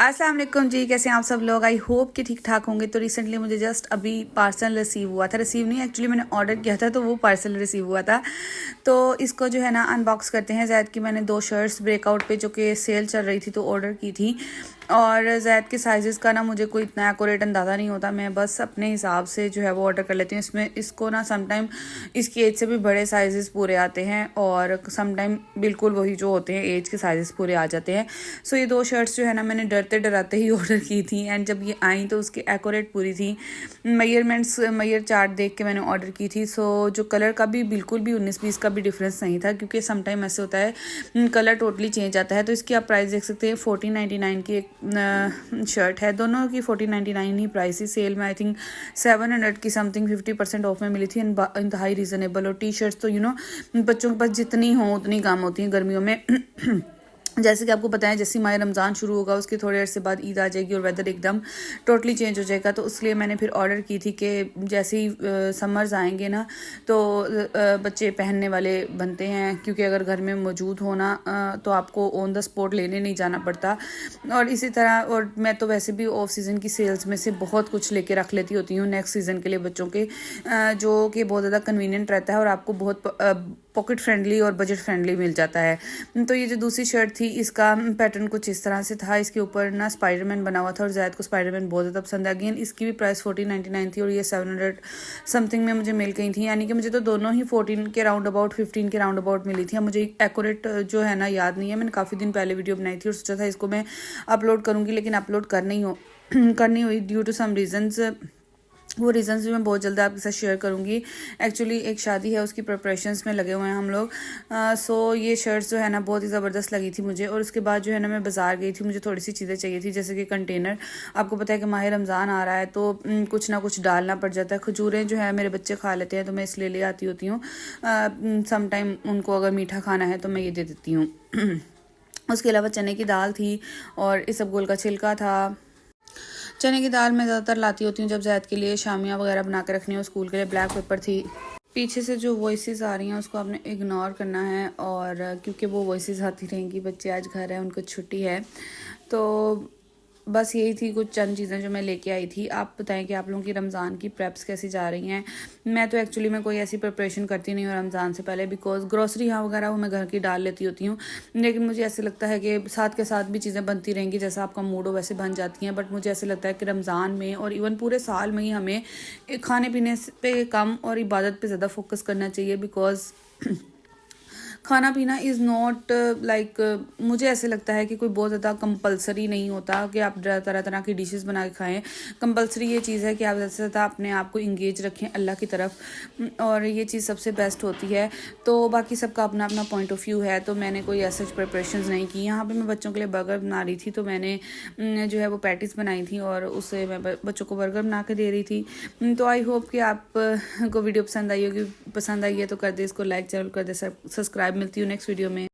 अस्सलाम वालेकुम जी, कैसे हैं आप सब लोग। आई होप कि ठीक ठाक होंगे। तो रिसेंटली मुझे जस्ट अभी पार्सल रिसीव हुआ था, रिसीव नहीं एक्चुअली मैंने ऑर्डर किया था, तो वो पार्सल रिसीव हुआ था। तो इसको जो है ना अनबॉक्स करते हैं। ज़ैद की मैंने 2 शर्ट्स ब्रेकआउट पे जो कि सेल चल रही थी तो ऑर्डर की थी। और ज़ैद के साइज़ का ना मुझे कोई इतना एक्यूरेट अंदाज़ा नहीं होता, मैं बस अपने हिसाब से जो है वो ऑर्डर कर लेती हूँ। इसको ना समटाइम इसकी एज से भी बड़े साइज़ पूरे आते हैं और समटाइम बिल्कुल वही जो होते हैं एज के साइज़ पूरे आ जाते हैं। सो ये 2 शर्ट्स जो है ना मैंने डरते डराते ही ऑर्डर की थी एंड जब ये आई तो उसकी एक्यूरेट पूरी थी। मेजर चार्ट देख के मैंने ऑर्डर की थी। सो जो कलर का भी बिल्कुल भी 19-20 का भी डिफरेंस नहीं था, क्योंकि समटाइम ऐसे होता है कलर टोटली चेंज आता है। तो इसकी आप प्राइस देख सकते हैं, 1499 की एक शर्ट है। दोनों की 1499 ही प्राइस थी। सेल में आई थिंक 700 की समथिंग 50% ऑफ में मिली थी। इंतहाई रीज़नेबल। और टी शर्ट्स तो बच्चों के पास जितनी हो उतनी कम होती हैं गर्मियों में। जैसे कि आपको पता है जैसे माह रमज़ान शुरू होगा उसके थोड़े अर्से बाद ईद आ जाएगी और वेदर एकदम टोटली चेंज हो जाएगा। तो इसलिए मैंने फिर ऑर्डर की थी कि जैसे ही समर्स आएंगे ना तो बच्चे पहनने वाले बनते हैं, क्योंकि अगर घर में मौजूद होना तो आपको ऑन द स्पॉट लेने नहीं जाना पड़ता। और इसी तरह और मैं तो वैसे भी ऑफ सीज़न की सेल्स में से बहुत कुछ लेके रख लेती होती हूँ नेक्स्ट सीज़न के लिए बच्चों के, जो कि बहुत ज़्यादा कन्वीनियंट रहता है और आपको बहुत पॉकेट फ्रेंडली और बजट फ्रेंडली मिल जाता है। तो ये जो दूसरी शर्ट थी इसका पैटर्न कुछ इस तरह से था। इसके ऊपर ना स्पाइडरमैन बना हुआ था और ज़ैद को स्पाइडरमैन बहुत ज़्यादा पसंद है। अगेन इसकी भी प्राइस 1499 थी और ये 700 समथिंग में मुझे मिल गई थी। यानी कि मुझे तो दोनों ही 14 के राउंड अबाउट 15 के राउंड अबाउट मिली थी। मुझे एक्यूरेट जो है ना याद नहीं है, मैंने काफ़ी दिन पहले वीडियो बनाई थी और सोचा था इसको मैं अपलोड करूँगी, लेकिन अपलोड करनी हुई ड्यू टू सम रीज़न्स। वो रीज़न्स भी मैं बहुत जल्द आपके साथ शेयर करूँगी। एक्चुअली एक शादी है, उसकी प्रिपरेशंस में लगे हुए हैं हम लोग। सो ये शर्ट्स जो है ना बहुत ही ज़बरदस्त लगी थी मुझे। और उसके बाद जो है ना मैं बाज़ार गई थी, मुझे थोड़ी सी चीज़ें चाहिए थी, जैसे कि कंटेनर। आपको पता है कि माह रमज़ान आ रहा है तो कुछ ना कुछ डालना पड़ जाता है। खजूरें जो है मेरे बच्चे खा लेते हैं तो मैं इसलिए ले आती होती हूँ। सम टाइम उनको अगर मीठा खाना है तो मैं ये दे देती हूँ। उसके अलावा चने की दाल थी और इसबगोल का छिलका था। चने की दाल मैं ज़्यादातर लाती होती हूँ जब ज़ैद के लिए शामियाँ वगैरह बना के रखनी हो स्कूल के लिए। ब्लैक पेपर थी। पीछे से जो वॉइसेस आ रही हैं उसको आपने इग्नोर करना है, और क्योंकि वो वॉइसेस आती रहेंगी, बच्चे आज घर है, उनको छुट्टी है। तो बस यही थी कुछ चंद चीज़ें जो मैं लेके आई थी। आप बताएं कि आप लोगों की रमज़ान की प्रेप्स कैसी जा रही हैं। मैं तो एक्चुअली में कोई ऐसी प्रिपरेशन करती नहीं हूँ रमज़ान से पहले, बिकॉज ग्रोसरी हाँ वगैरह वो मैं घर की डाल लेती होती हूँ। लेकिन मुझे ऐसे लगता है कि साथ के साथ भी चीज़ें बनती रहेंगी, जैसा आपका मूड हो वैसे बन जाती हैं। बट मुझे ऐसे लगता है कि रमज़ान में और इवन पूरे साल में ही हमें खाने पीने पे कम और इबादत पे ज़्यादा फोकस करना चाहिए। बिकॉज खाना पीना इज़ नॉट लाइक, मुझे ऐसे लगता है कि कोई बहुत ज़्यादा कंपलसरी नहीं होता कि आप तरह तरह की डिशेस बना के खाएं। कंपलसरी ये चीज़ है कि आप ज़्यादा से ज़्यादा अपने आप को इंगेज रखें अल्लाह की तरफ, और ये चीज़ सबसे बेस्ट होती है। तो बाकी सबका अपना अपना पॉइंट ऑफ व्यू है। तो मैंने कोई ऐसे प्रिपरेशंस नहीं की। यहाँ पे मैं बच्चों के लिए बर्गर बना रही थी, तो मैंने जो है वो पैटीज़ बनाई थी और उससे मैं बच्चों को बर्गर बना के दे रही थी। तो आई होप कि आप को वीडियो पसंद आई होगी। पसंद आई है तो कर दे इसको लाइक, चैनल कर दे सब्सक्राइब। मिलती हूँ नेक्स्ट वीडियो में।